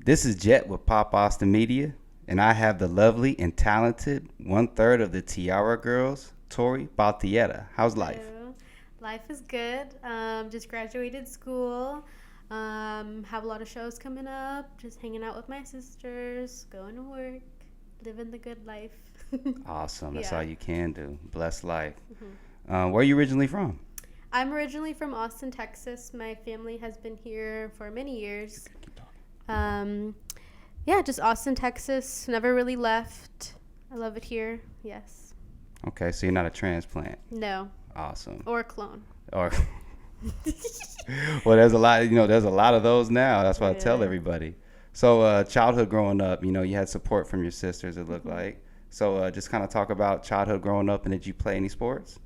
This is Jet with Pop Austin Media, and I have the lovely and talented one-third of the Tiarra Girls, Tori Baltierra. How's life? Hello. Life is good. Just graduated school. Have a lot of shows coming up. Just hanging out with my sisters, going to work, living the good life. Awesome. That's Yeah. all you can do. Blessed life. hmm Where are you originally from? I'm originally from Austin, Texas. My family has been here for many years. Keep talking. Um, yeah, just Austin, Texas. Never really left. I love it here. Yes. Okay, so you're not a transplant. No. Awesome. Or clone. Or well, there's a lot. There's a lot of those now. That's why I tell Yeah. everybody. So, childhood growing up, you had support from your sisters. It looked like. So, just kind of talk about childhood growing up, and did you play any sports?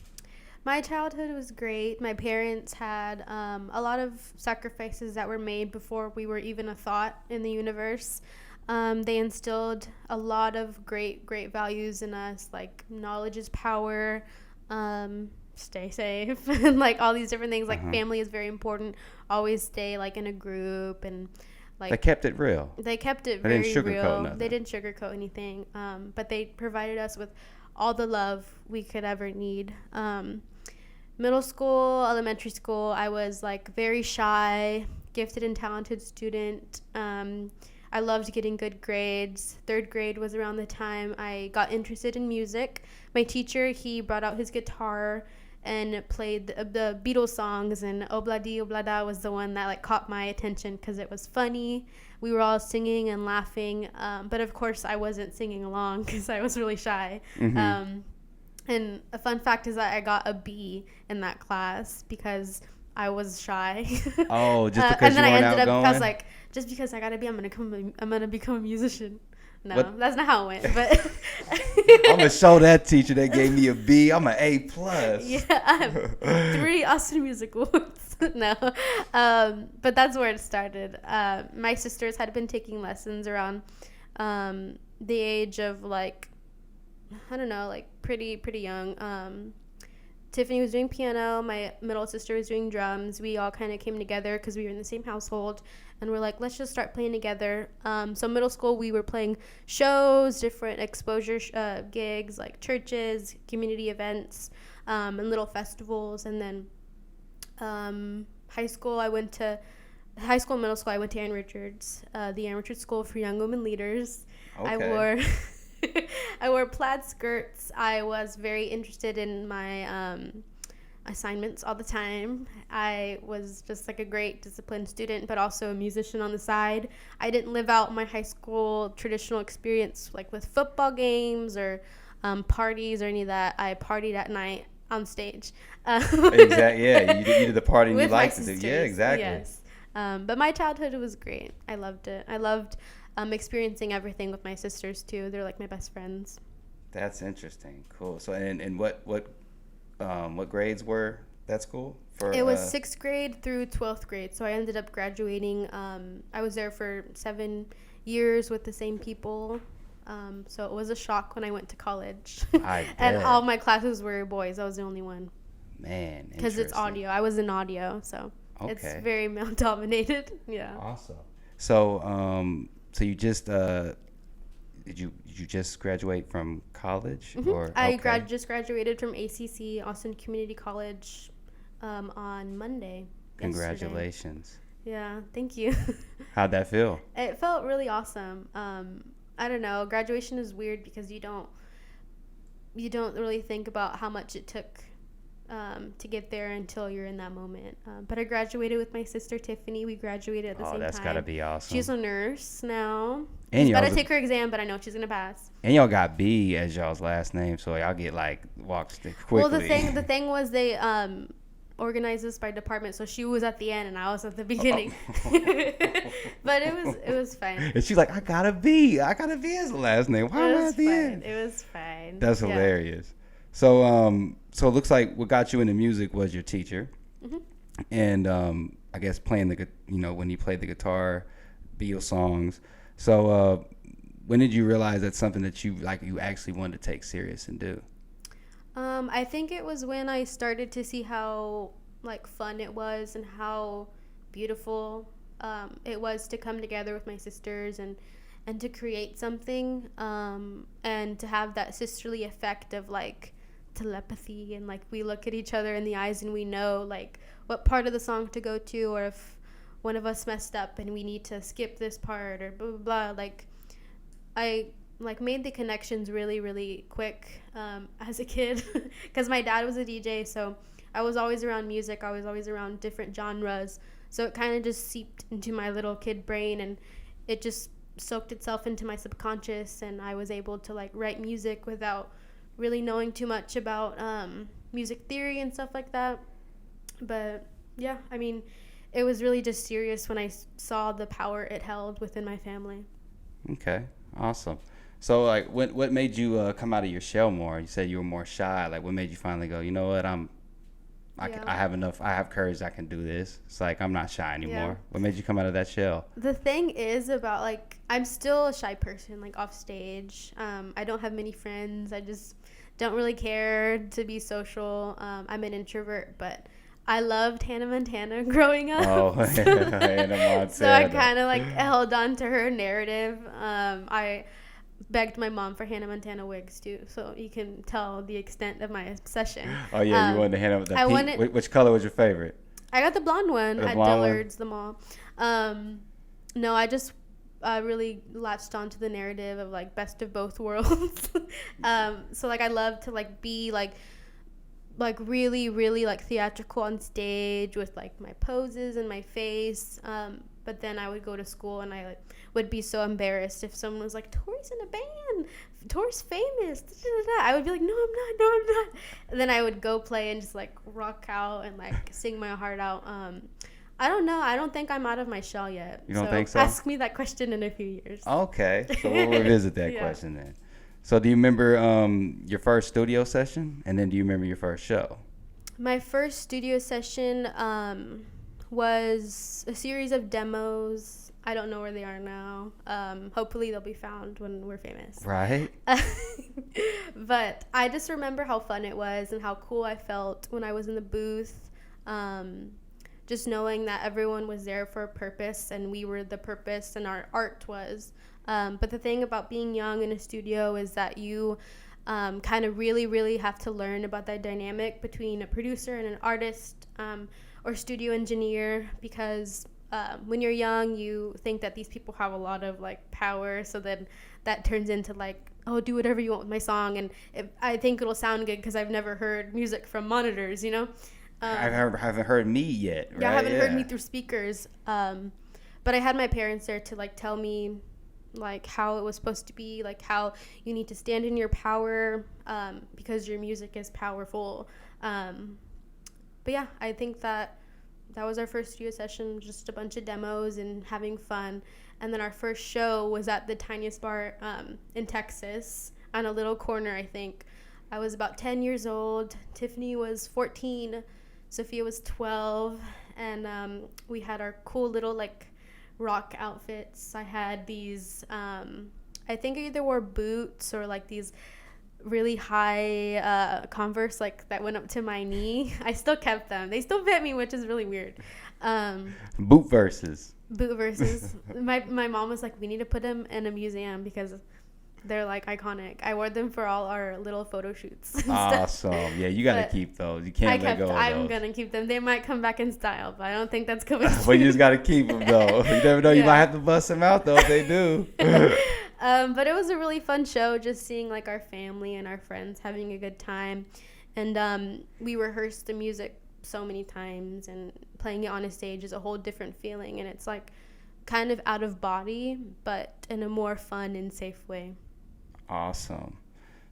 My childhood was great. My parents had a lot of sacrifices that were made before we were even a thought in the universe. They instilled a lot of great values in us, like knowledge is power, stay safe, and like all these different things. Like Uh-huh. family is very important. Always stay like in a group and They like kept it real. they kept it They didn't very sugarcoat real. nothing. They didn't sugarcoat anything. But they provided us with all the love we could ever need. Middle school, elementary school, I was like very shy, gifted and talented student. I loved getting good grades. Third grade was around the time I got interested in music. My teacher, he brought out his guitar and played the Beatles songs, and Obladi Oblada was the one that like caught my attention because it was funny. We were all singing and laughing, but of course I wasn't singing along because I was really shy. Mm-hmm. And a fun fact is that I got a B in that class because I was shy. Oh, just because and you then I weren't ended up, I was outgoing? like, just because I got a B, I'm gonna become a musician. No, What? that's not how it went. But I'm gonna show that teacher that gave me a B. I'm an A plus. yeah, I have 3 Austin Music Awards. No, but that's where it started. My sisters had been taking lessons around the age of like, I don't know, like pretty young. Tiffany was doing piano. My middle sister was doing drums. We all kind of came together because we were in the same household, and we're like, let's just start playing together. So middle school, we were playing shows, different exposure gigs, like churches, community events, and little festivals. And then high school, and middle school, I went to Ann Richards, the Ann Richards School for Young Women Leaders. I Okay. wore I wore plaid skirts. I was very interested in my assignments all the time. I was just like a great disciplined student, but also a musician on the side. I didn't live out my high school traditional experience like with football games or parties or any of that. I partied at night on stage. Exactly. Yeah, you did the part and you With my liked to do. sisters. Yeah, exactly. Yes. But my childhood was great. I loved it. I loved experiencing everything with my sisters too. They're like my best friends. That's interesting. Cool. So, and what grades were that school for? It was 6th grade through 12th grade. So I ended up graduating. I was there for 7 years with the same people. So it was a shock when I went to college. I And bet. all my classes were boys. I was the only one. Man, Because it's interesting. audio. I was in audio. So it's Okay. very male dominated. Yeah. Awesome. So you just did you just graduate from college or I okay. just graduated from ACC, Austin Community College, on Monday. Yesterday. Congratulations. Yeah, thank you. How'd that feel? It felt really awesome. I don't know. Graduation is weird because you don't really think about how much it took to get there until you're in that moment. But I graduated with my sister Tiffany. We graduated at the same time. Oh, that's gotta be awesome. She's a nurse now. And She's got to y'all's- take her exam, but I know she's gonna pass. And y'all got B as y'all's last name, so y'all get like walked quickly. Well, the thing was they organized this by department, so she was at the end and I was at the beginning. But it was fine. And she's like, I got a B. I got a B as the last name. Why It am I was at the fine. end? It was fine. That's Yeah. hilarious. So it looks like what got you into music was your teacher, and I guess playing when you played the guitar, Beatles songs. So when did you realize that's something that you actually wanted to take serious and do? I think it was when I started to see how like fun it was and how beautiful it was to come together with my sisters and to create something, and to have that sisterly effect of like telepathy, and like we look at each other in the eyes and we know like what part of the song to go to, or if one of us messed up and we need to skip this part or blah blah blah. Like I like made the connections really really quick as a kid because my dad was a DJ, so I was always around music. I was always around different genres, so it kind of just seeped into my little kid brain, and it just soaked itself into my subconscious, and I was able to like write music without really knowing too much about music theory and stuff like that. But yeah, I mean, it was really just serious when I saw the power it held within my family. Okay, awesome. So, like, what made you come out of your shell more? You said you were more shy. Like, what made you finally go, you know what, I have enough. I have courage. I can do this. It's like I'm not shy anymore. Yeah. What made you come out of that shell? The thing is about like I'm still a shy person, like off stage. I don't have many friends. I just don't really care to be social. I'm an introvert, but I loved Hannah Montana growing up. Oh, Hannah Montana. So I kind of like held on to her narrative. I begged my mom for Hannah Montana wigs too, so you can tell the extent of my obsession. Oh yeah, you wanted the Hannah. I wanted. Which color was your favorite? I got the blonde one at Dillard's, the mall. No, I just really latched onto the narrative of like best of both worlds. So like I love to like be like really really like theatrical on stage with like my poses and my face. But then I would go to school and I like would be so embarrassed if someone was like, Tori's in a band, Tori's famous, da-da-da-da. I would be like, no I'm not. And then I would go play and just like rock out and like sing my heart out. I don't know. I don't think I'm out of my shell yet. You don't think so? Ask me that question in a few years. Okay, so we'll revisit that question then. So do you remember your first studio session, and then do you remember your first show? My first studio session was a series of demos. I don't know where they are now. Hopefully they'll be found when we're famous. Right. But I just remember how fun it was and how cool I felt when I was in the booth. Just knowing that everyone was there for a purpose and we were the purpose and our art was. But the thing about being young in a studio is that you kind of really, really have to learn about that dynamic between a producer and an artist or studio engineer, because when you're young, you think that these people have a lot of like power. So then that turns into like, oh, do whatever you want with my song. And I think it'll sound good because I've never heard music from monitors, you know? I haven't heard me yet. Right? Yeah, I haven't heard me through speakers. But I had my parents there to like tell me like how it was supposed to be, like how you need to stand in your power because your music is powerful. But yeah, I think that was our first studio session, just a bunch of demos and having fun. And then our first show was at the tiniest bar in Texas on a little corner, I think. I was about 10 years old. Tiffany was 14. Sophia was 12. And we had our cool little like rock outfits. I had these, I think I either wore boots or like these really high Converse like that went up to my knee. I still kept them. They still fit me, which is really weird. Boot verses. My mom was like, we need to put them in a museum because they're like iconic. I wore them for all our little photo shoots. Awesome. Yeah, you gotta keep those. You can't let go of those. I'm gonna keep them. They might come back in style, but I don't think that's coming. But you just gotta keep them though. You never know. You might have to bust them out though if they do. But it was a really fun show, just seeing like our family and our friends having a good time. And we rehearsed the music so many times, and playing it on a stage is a whole different feeling, and it's like kind of out of body, but in a more fun and safe way. Awesome.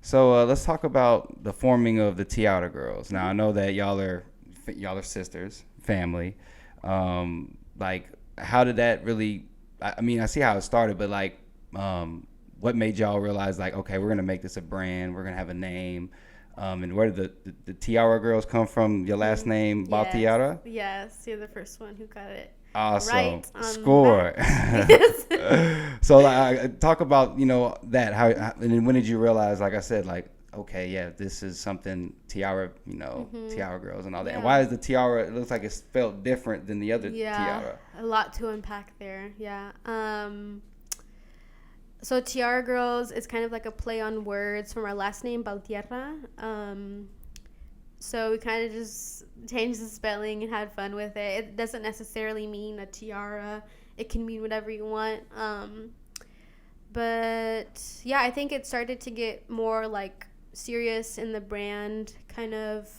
So let's talk about the forming of the Tiarra Girls. Now I know that y'all are sisters, family. Like, how did that really? I mean, I see how it started, but like, what made y'all realize like, okay, we're gonna make this a brand, we're gonna have a name, and where did the Tiarra Girls come from? Your last name, Baltierra? Yes, you're the first one who got it. Awesome. Right Score. So talk about, that, how, and then when did you realize, like I said, like, okay, yeah, this is something Tiarra, Tiarra Girls and all that. Yeah. And why is the tiara? It looks like it's spelled different than the other tiara. A lot to unpack there. Yeah. So Tiarra Girls is kind of like a play on words from our last name, Baltierra. So we kind of just changed the spelling and had fun with it. It doesn't necessarily mean a tiara. It can mean whatever you want. But yeah, I think it started to get more like serious in the brand kind of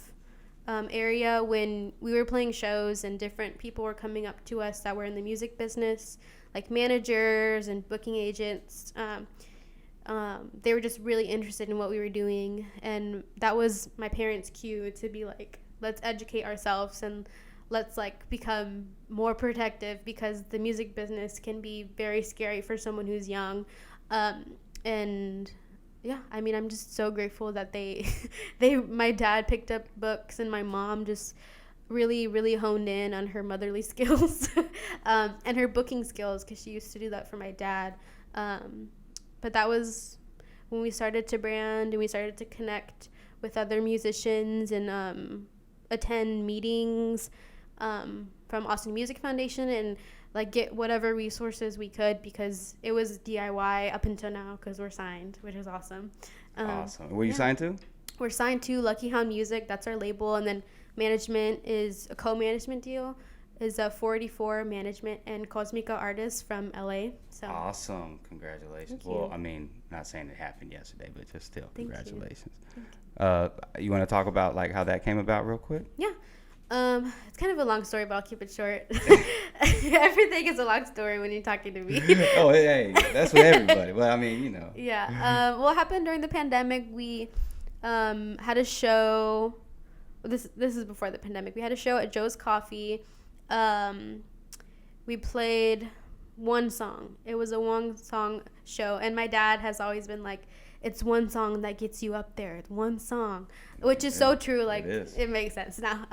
area when we were playing shows and different people were coming up to us that were in the music business, like managers and booking agents. They were just really interested in what we were doing, and that was my parents' cue to be like, let's educate ourselves and let's like become more protective, because the music business can be very scary for someone who's young. And yeah, I mean, I'm just so grateful that my dad picked up books and my mom just really, really honed in on her motherly skills and her booking skills, because she used to do that for my dad. But that was when we started to brand and we started to connect with other musicians and attend meetings from Austin Music Foundation and like get whatever resources we could, because it was DIY up until now because we're signed, which is awesome. Awesome. Were you signed to? We're signed to Lucky Hound Music. That's our label. And then management is a co-management deal. Is a 44 Management and Cosmica Artists from LA. So awesome. Congratulations. Well, I mean, not saying it happened yesterday, but just still, congratulations. You want to talk about like how that came about real quick? Yeah. It's kind of a long story, but I'll keep it short. Everything is a long story when you're talking to me. Oh, hey, that's with everybody. Well, I mean, Yeah. What happened during the pandemic, we had a show. This is before the pandemic. We had a show at Joe's Coffee. We played one song. It was a one song show, and my dad has always been like, it's one song that gets you up there. It's one song, which is so true. Like it makes sense now.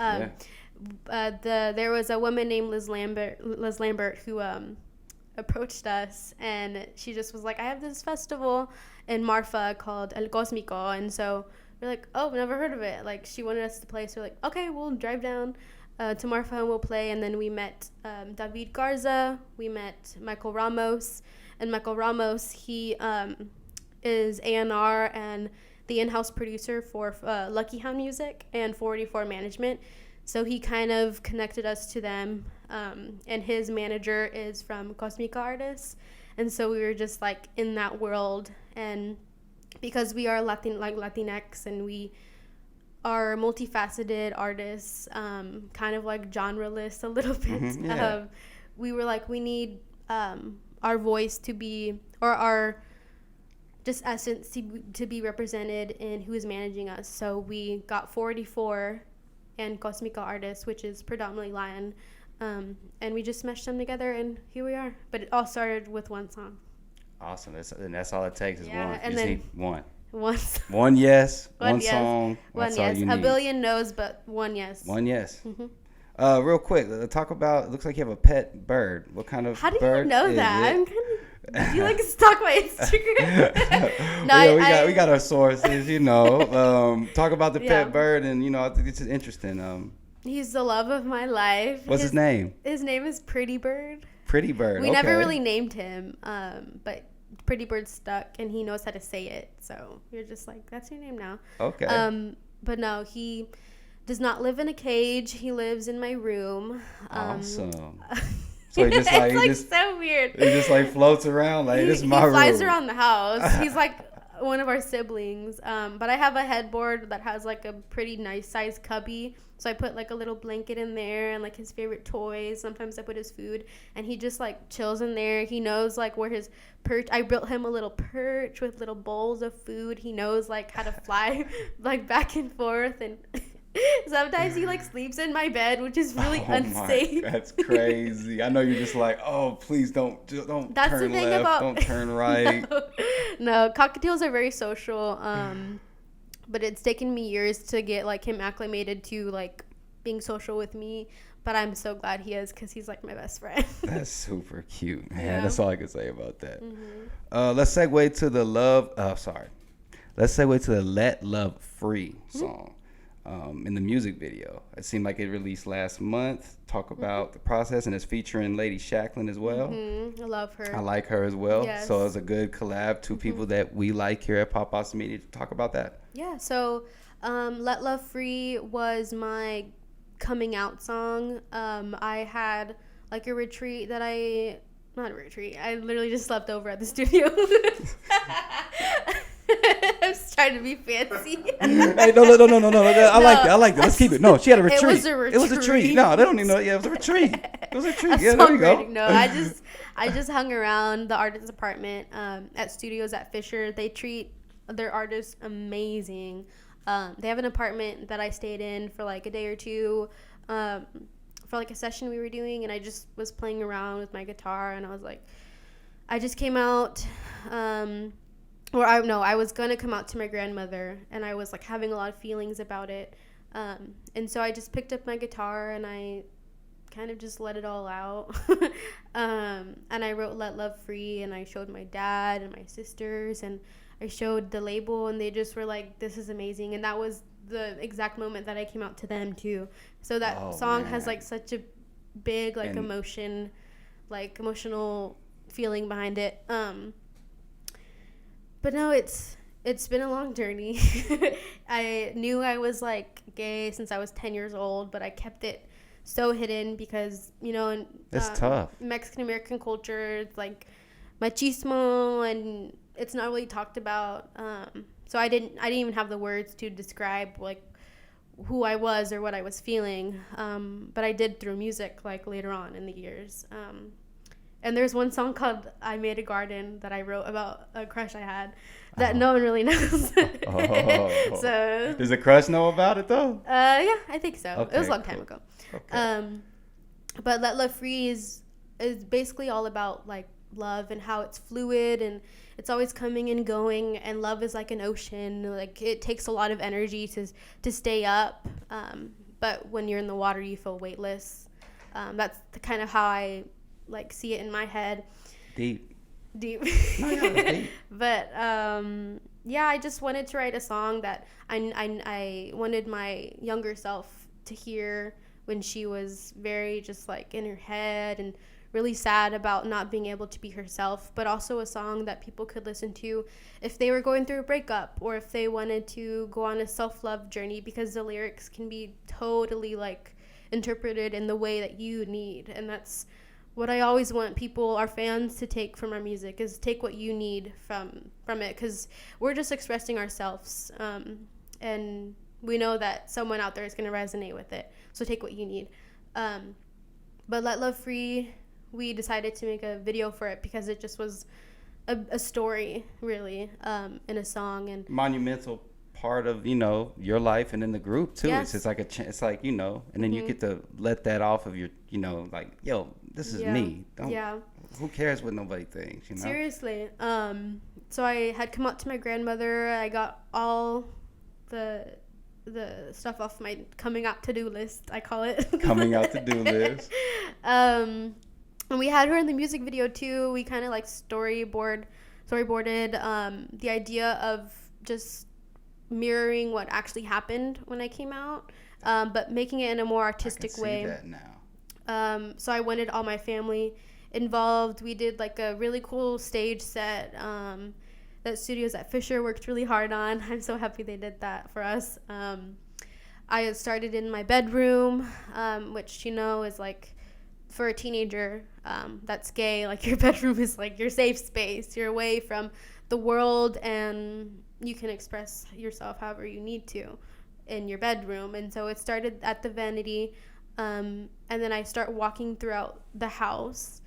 There was a woman named Liz Lambert who approached us, and she just was like, I have this festival in Marfa called El Cosmico, and so we're like, oh, never heard of it. Like, she wanted us to play, so we're like, okay, we'll drive down to Marfa and we'll play. And then we met David Garza, we met Michael Ramos, and Michael Ramos, he is A&R and the in-house producer for Lucky Hound Music and 44 Management. So he kind of connected us to them, and his manager is from Cosmica Artists, and so we were just like in that world. And because we are Latinx and we are multifaceted artists, kind of like genreless a little bit, we were like, we need our voice to be, or our just essence to be represented in who is managing us. So we got 44 and Cosmica Artists, which is predominantly Latin, and we just meshed them together, and here we are. But it all started with one song. Awesome. That's all it takes is one. And you just need one. One yes. One yes. Song. One yes. A billion no's, but one yes. One yes. Mm-hmm. Real quick, talk about. It looks like you have a pet bird. What kind of? How do bird you know is that? it? I'm kind of. Do you like stalk my Instagram? No, we got our sources. Talk about the pet bird, and I think it's interesting. He's the love of my life. What's his name? His name is Pretty Bird. Pretty Bird. We never really named him, but Pretty Bird stuck, and he knows how to say it. So you're just like, that's your name now. Okay. But no, he does not live in a cage. He lives in my room. Awesome. So he just it's so weird. He just like floats around like this is my room. He flies around the house. He's like one of our siblings. But I have a headboard that has like a pretty nice sized cubby. So I put like a little blanket in there and like his favorite toys. Sometimes I put his food, and he just like chills in there. He knows like where his perch. I built him a little perch with little bowls of food. He knows like how to fly like back and forth, and sometimes he like sleeps in my bed, which is really unsafe. That's crazy. I know you're just like, oh, please don't That's turn the thing left, don't turn right. No, cockatiels are very social. But it's taken me years to get like him acclimated to like being social with me. But I'm so glad he is, because he's like my best friend. That's super cute, man. Yeah. That's all I can say about that. Mm-hmm. Let's segue to the love. let's segue to the Let Love Free song. In the music video, it seemed like it released last month. Talk about the process, and it's featuring Lady Shacklin as well. I love her. I like her as well. Yes. So it's a good collab. Two people that we like here at Pop Awesome Media. Talk about that. Yeah. So, Let Love Free was my coming out song. I had like a retreat that not a retreat. I literally just slept over at the studio. I was trying to be fancy. Hey, no. I like that. Let's keep it. No, she had a retreat. It was a retreat. No, they don't even know. Yeah, it was a retreat. It was a retreat. Yeah, there you go. No, I just hung around the artist's apartment at studios at Fisher. They treat their artists amazing. They have an apartment that I stayed in for like a day or two for like a session we were doing, and I just was playing around with my guitar, and I was like, I just came out. I was going to come out to my grandmother, and I was like having a lot of feelings about it. And so I just picked up my guitar and I kind of just let it all out. And I wrote Let Love Free, and I showed my dad and my sisters, and I showed the label, and they just were like, this is amazing. And that was the exact moment that I came out to them too. So that song has like such a big like emotional feeling behind it. But no, it's been a long journey. I knew I was like gay since I was 10 years old, but I kept it so hidden because, in it's tough. Mexican American culture, it's like machismo, and it's not really talked about. So I didn't even have the words to describe like who I was or what I was feeling. But I did through music like later on in the years. And there's one song called I Made a Garden that I wrote about a crush I had that no one really knows. So does the crush know about it though? Yeah, I think so. Okay, it was a long time ago. Okay. But Let Love Free is basically all about like love and how it's fluid and it's always coming and going, and love is like an ocean. Like it takes a lot of energy to stay up. But when you're in the water, you feel weightless. That's kind of how I like see it in my head. Deep. No, yeah, deep. But yeah, I just wanted to write a song that I wanted my younger self to hear when she was very just like in her head and really sad about not being able to be herself, but also a song that people could listen to if they were going through a breakup or if they wanted to go on a self-love journey, because the lyrics can be totally like interpreted in the way that you need. And that's what I always want people, our fans, to take from our music, is take what you need from it, because we're just expressing ourselves, and we know that someone out there is going to resonate with it, so take what you need. But Let Love Free, we decided to make a video for it because it just was a story, really, in a song. And monumental part of your life and in the group too. Yes. It's like it's like and then you get to let that off of your like, yo, this is me. Who cares what nobody thinks, Seriously. So I had come out to my grandmother. I got all the stuff off my coming out to-do list, I call it. Coming out to-do list. And we had her in the music video too. We kind of like storyboarded the idea of just mirroring what actually happened when I came out, but making it in a more artistic way. I can see that now. So I wanted all my family involved. We did like a really cool stage set that studios at Fisher worked really hard on. I'm so happy they did that for us. I started in my bedroom, which is like, for a teenager that's gay, like your bedroom is like your safe space. You're away from the world and you can express yourself however you need to in your bedroom. And so it started at the vanity, and then I start walking throughout the house,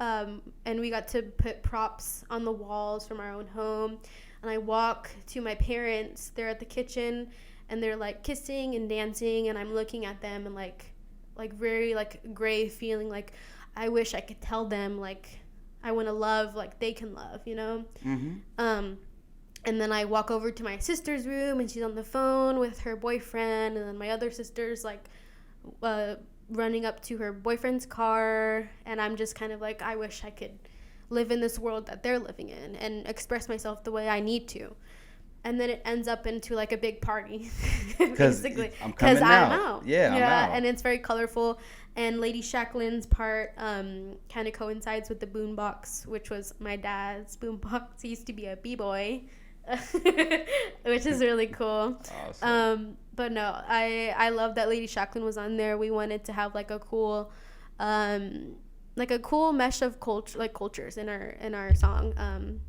and we got to put props on the walls from our own home. And I walk to my parents. They're at the kitchen and they're like kissing and dancing, and I'm looking at them and like very like gray feeling, like I wish I could tell them like I want to love like they can love, Mm-hmm. And then I walk over to my sister's room and she's on the phone with her boyfriend, and then my other sister's like running up to her boyfriend's car, and I'm just kind of like, I wish I could live in this world that they're living in and express myself the way I need to. and then it ends up into like a big party, Because basically. I'm coming I'm out. out. Yeah, I'm out. And it's very colorful. And Lady Shacklon's part kind of coincides with the boombox, which was my dad's boombox. He used to be a b-boy, which is really cool. Awesome. But no, I love that Lady Shacklon was on there. We wanted to have like a cool mesh of cultures in our song.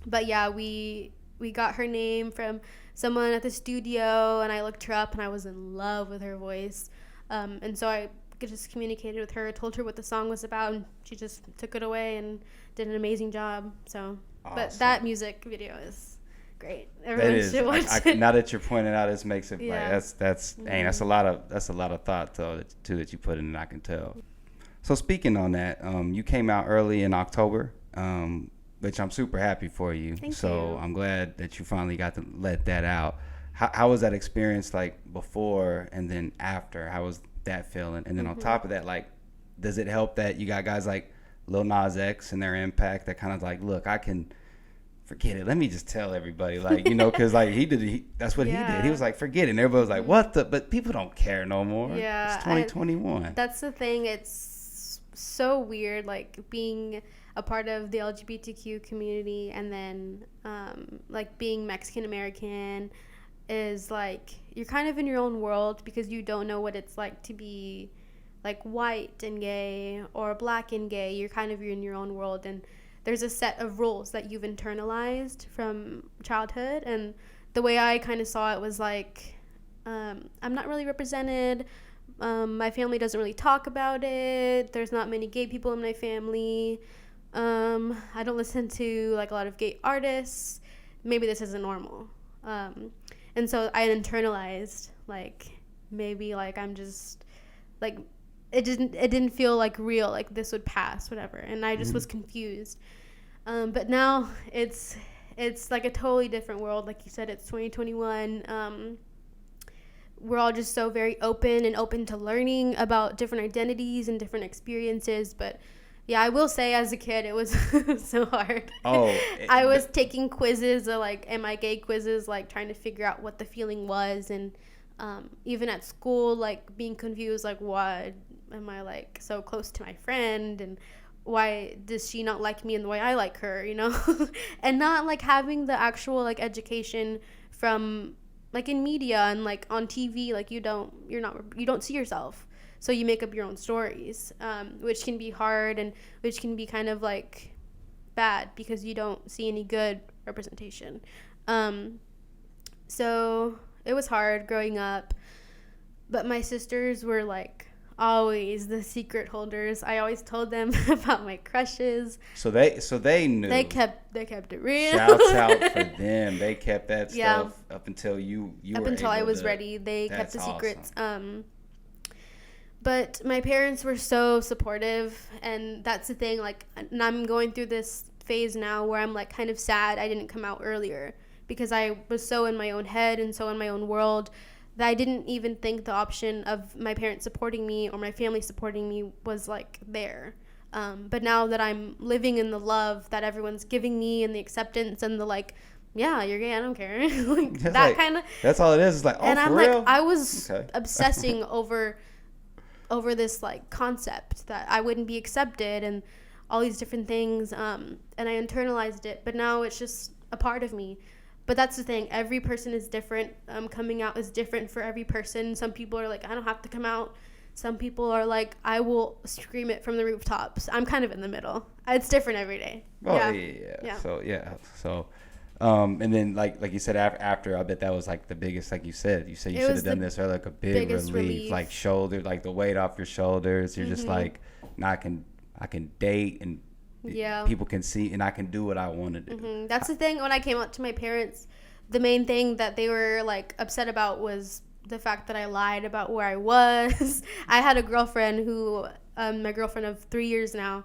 But yeah, we got her name from someone at the studio, and I looked her up, and I was in love with her voice. And so I just communicated with her, told her what the song was about, and she just took it away and did an amazing job. So, Awesome. But that music video is great. That Everyone is. should watch it. Now that you're pointing out, it makes it Yeah. like that's a lot of thought though that you put in. I can tell. So speaking on that, you came out early in October, which I'm super happy for you. Thank so you. I'm glad that you finally got to let that out. How was that experience like before and then after? How was that feeling? And then on top of that, like, does it help that you got guys like Lil Nas X and their impact that kind of like, look, I can forget it. Let me just tell everybody, like, you know, because like that's what he did. He was like, forget it. And everybody was like, what the? But people don't care no more. Yeah, it's 2021. That's the thing. It's so weird, like being a part of the LGBTQ community, and then like being Mexican American is like you're kind of in your own world because you don't know what it's like to be like white and gay or black and gay. You're in your own world, and there's a set of rules that you've internalized from childhood. And the way I kind of saw it was like, I'm not really represented. My family doesn't really talk about it. There's not many gay people in my family. I don't listen to like a lot of gay artists. Maybe this isn't normal. And so I internalized like maybe like I'm just like it didn't feel like real, like this would pass, whatever. And I just was confused. But now it's like a totally different world. Like you said, it's 2021. We're all just so very open to learning about different identities and different experiences. But yeah, I will say as a kid, it was so hard. I was taking quizzes, like MI quizzes, like trying to figure out what the feeling was. And even at school, like being confused, like why am I like so close to my friend, and why does she not like me in the way I like her, you know? And not like having the actual like education from like in media and like on TV, like you don't see yourself, so you make up your own stories, which can be hard and which can be kind of like bad because you don't see any good representation. So it was hard growing up, but my sisters were like always the secret holders. I always told them about my crushes. So they knew. They kept it real. Shouts out for them. They kept that stuff up until you up were until I was to, ready. They kept the awesome. secrets. But my parents were so supportive, and that's the thing. Like, and I'm going through this phase now where I'm like kind of sad I didn't come out earlier because I was so in my own head and so in my own world that I didn't even think the option of my parents supporting me or my family supporting me was like there. But now that I'm living in the love that everyone's giving me and the acceptance and the like, yeah, you're gay, I don't care. Like that like, kind of. That's all it is. It's like, oh, and I'm for real? like, I was obsessing over this like concept that I wouldn't be accepted and all these different things. And I internalized it, but now it's just a part of me. But that's the thing. Every person is different. Coming out is different for every person. Some people are like, I don't have to come out. Some people are like, I will scream it from the rooftops. I'm kind of in the middle. It's different every day. Oh, yeah. So, and then like you said, after, I bet that was like the biggest, like you said you should have done this, or like a big relief, like shoulder, like the weight off your shoulders. You're just like, now I can date and people can see, and I can do what I want to do. That's the thing. When I came out to my parents, the main thing that they were like upset about was the fact that I lied about where I was. I had a girlfriend who, my girlfriend of 3 years now.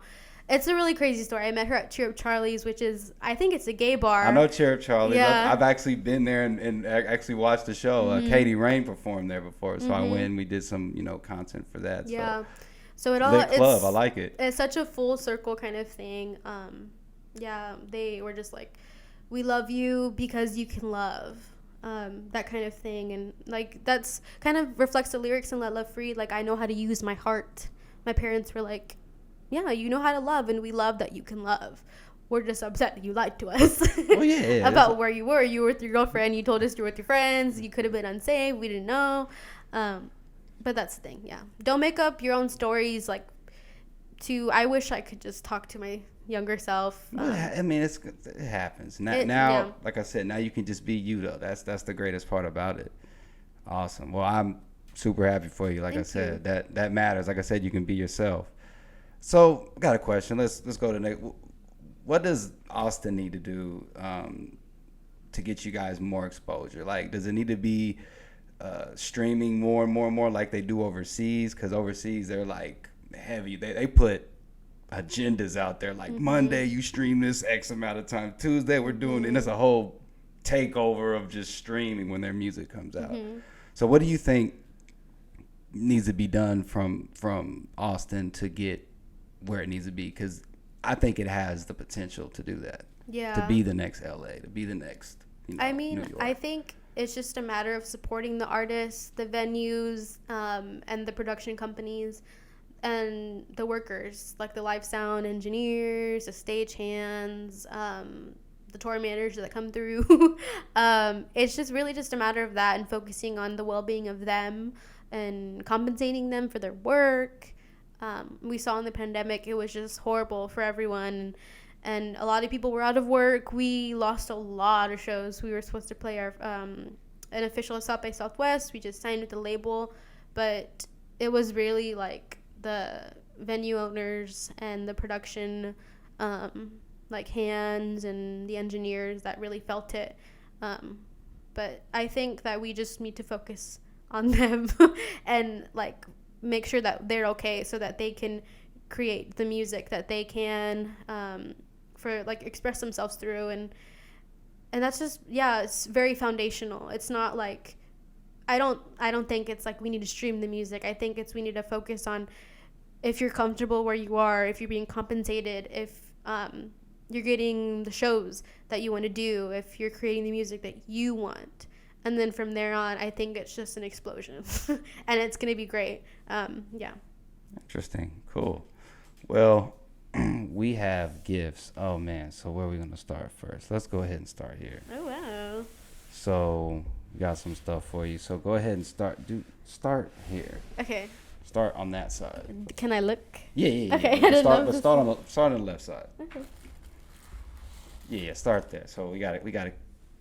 It's a really crazy story. I met her at Cheer Up Charlie's, which is, I think it's a gay bar. I know Cheer Up Charlie's. Yeah. I've actually been there and actually watched the show. Katie Rain performed there before, so I went and we did some, content for that. Yeah. So it all lit club. I like it. It's such a full circle kind of thing. They were just like, we love you because you can love. That kind of thing. And like that's kind of reflects the lyrics in Let Love Free. Like, I know how to use my heart. My parents were like, yeah, you know how to love, and we love that you can love. We're just upset that you lied to us. Oh yeah. About where you were. You were with your girlfriend. You told us you were with your friends. You could have been unsafe. We didn't know. But that's the thing. Yeah. Don't make up your own stories. Like, I wish I could just talk to my younger self. I mean, it happens. Now, Yeah. like I said, now you can just be you, though. That's the greatest part about it. Awesome. Well, I'm super happy for you. Like I said, that matters. Like I said, you can be yourself. So, I got a question. Let's go to next. What does Austin need to do to get you guys more exposure? Like, does it need to be streaming more and more and more like they do overseas? Because overseas, they're like heavy. They put agendas out there like Monday you stream this X amount of time, Tuesday we're doing and it's a whole takeover of just streaming when their music comes out. So what do you think needs to be done from Austin to get where it needs to be? Because I think it has the potential to do that. Yeah. To be the next LA, to be the next I mean, New York. I think it's just a matter of supporting the artists, the venues, and the production companies, and the workers, like the live sound engineers, the stage hands, the tour managers that come through. It's just really just a matter of that and focusing on the well-being of them and compensating them for their work. We saw in the pandemic, it was just horrible for everyone. And a lot of people were out of work. We lost a lot of shows. We were supposed to play our an official South by Southwest. We just signed with the label. But it was really like the venue owners and the production like hands and the engineers that really felt it. But I think that we just need to focus on them and like make sure that they're okay so that they can create the music that they can for like express themselves through. And that's just, yeah, it's very foundational. It's not like I don't think it's like we need to stream the music. I think we need to focus on if you're comfortable where you are, if you're being compensated, if you're getting the shows that you want to do, if you're creating the music that you want. And then from there on, I think it's just an explosion. And it's going to be great. Yeah. Interesting. Cool. Well, we have gifts. Oh, man. So where are we going to start first? Let's go ahead and start here. Oh, wow. So we got some stuff for you. So go ahead and start here. Okay. Start on that side. Can I look? Yeah. Okay. Let's start on the left side. Okay. Yeah. Start there. So we got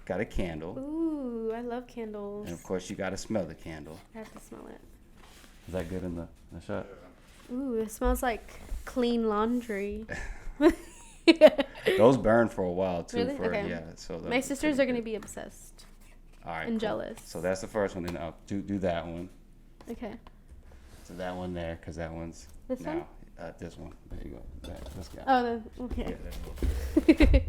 a candle. Ooh, I love candles. And of course you got to smell the candle. I have to smell it. Is that good in the shot? Ooh, it smells like clean laundry. Those burn for a while too. Really? Okay. Yeah. So My sisters are gonna be obsessed. All right. And cool. jealous. So that's the first one. Then I'll do that one. Okay. So that one there, because that one's This now. one? This one. There you go. This guy. Oh, Yeah, okay. there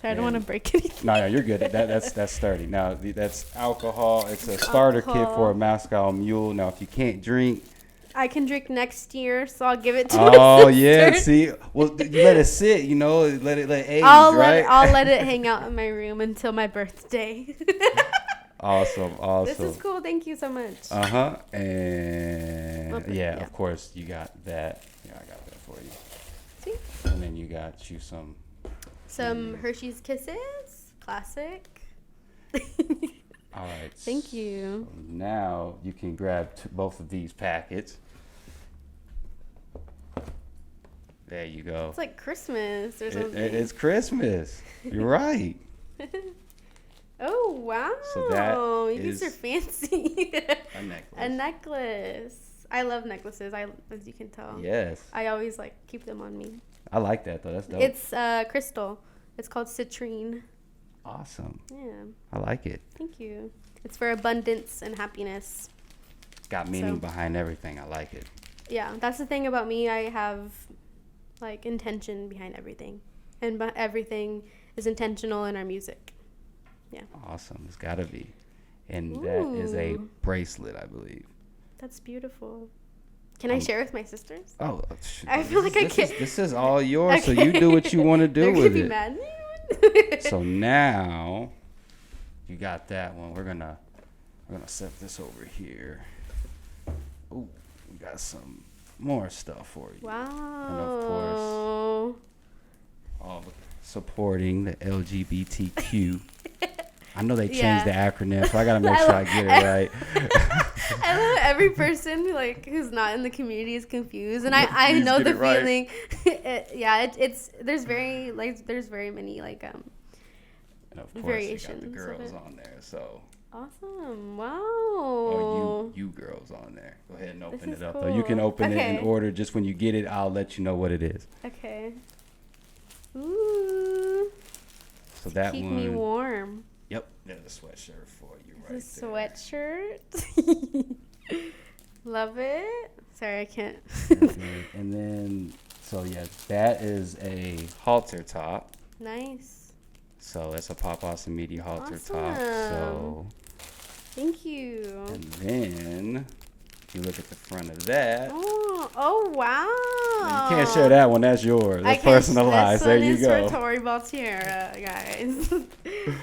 Sorry, I don't want to break anything. No, you're good. That's sturdy. Now that's alcohol. It's a starter kit for a Moscow Mule. Now, if you can't drink, I can drink next year, so I'll give it to my oh sister. yeah. See, well, you let it sit. You know, let it age. I'll right? let it hang out in my room until my birthday. Awesome. This is cool. Thank you so much. And Okay, yeah, yeah. of course you got that. Yeah, I got that for you. See? And then you got you some Hershey's Kisses, classic. All right. Thank you. So now you can grab both of these packets. There you go. It's like Christmas or something. It's Christmas. You're right. Oh, wow. So that These are is fancy. A necklace. A necklace. I love necklaces, as you can tell. Yes. I always keep them on me. I like that though. That's dope. It's crystal. It's called citrine. Awesome. Yeah. I like it. Thank you. It's for abundance and happiness. It's got meaning behind everything. I like it. Yeah, that's the thing about me. I have intention behind everything, and everything is intentional in our music. Yeah. Awesome. It's got to be. And that is a bracelet, I believe. That's beautiful. Can I share with my sisters? Oh, I feel like I can't. This is all yours, Okay. so you do what you want to do They're with gonna be it. mad at me? So now you got that one. We're gonna set this over here. Oh, we got some more stuff for you. Wow. And of course, all supporting the LGBTQ. I know they changed the acronym, so I gotta make sure I get it right. I love every person who's not in the community is confused, and I know the feeling. Right. It's there's very many and of course variations. You got the girls on there, so awesome! Wow. Oh, you girls on there. Go ahead and open it up. Cool. Though you can open it in order. Just when you get it, I'll let you know what it is. Okay. Ooh. So that keep one. me warm. Yep, there's a sweatshirt for you right there. Sweatshirt. Love it. Sorry, I can't. And then, so yeah, that is a halter top. Nice. So it's a Pop Awesome Media halter top. So. Thank you. And then, if you look at the front of that. Oh wow. You can't share that one. That's yours. That's personalized. There you go. For Tori Baltierra, guys.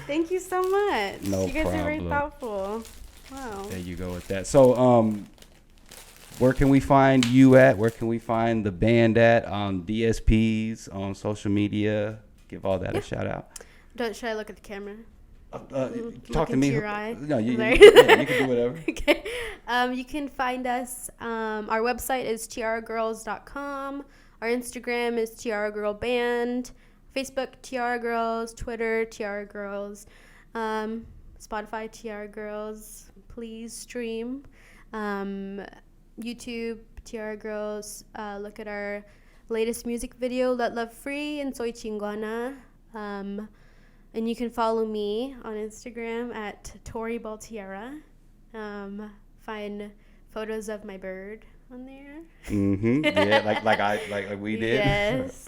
Thank you so much. No problem. You guys are very thoughtful. Wow. There you go with that. So, where can we find you at? Where can we find the band at? On DSPs, on social media? Give all that a shout out. Should I look at the camera? Talk to me. Your eye. No, you can do whatever. Okay. You can find us. Our website is tiarragirls.com. Our Instagram is Tiarra Girl Band. Facebook, Tiarra Girls. Twitter, Tiarra Girls. Spotify, Tiarra Girls. Please stream. YouTube, Tiarra Girls. Look at our latest music video, Let Love Free, and Soy Chingona. And you can follow me on Instagram at Tori Baltierra. Find photos of my bird on there. Yeah, like we did. Yes.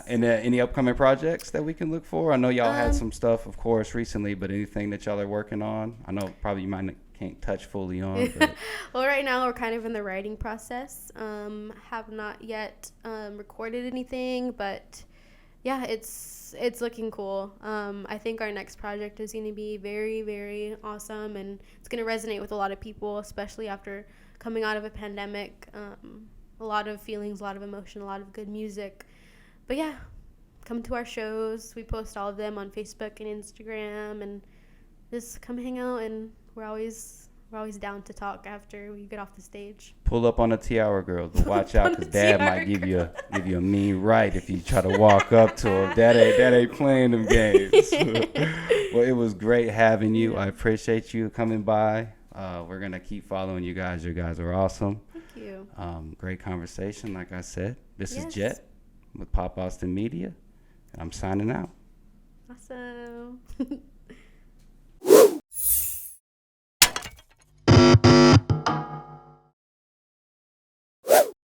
And any upcoming projects that we can look for? I know y'all had some stuff, of course, recently, but anything that y'all are working on? I know probably you can't touch fully on. But. Well, right now we're kind of in the writing process. Have not yet recorded anything, but yeah, it's looking cool. I think our next project is going to be very, very awesome, and it's going to resonate with a lot of people, especially after coming out of a pandemic. A lot of feelings, a lot of emotion, a lot of good music. But yeah, come to our shows. We post all of them on Facebook and Instagram, and just come hang out, and we're always down to talk after we get off the stage. Pull up on the Tiarra Girls, but watch out, because Dad might give you a mean right if you try to walk up to him. Dad ain't playing them games. Well, it was great having you. I appreciate you coming by. We're gonna keep following you guys. You guys are awesome. Thank you. Great conversation, like I said. This is Jet with Pop Austin Media, and I'm signing out. Awesome.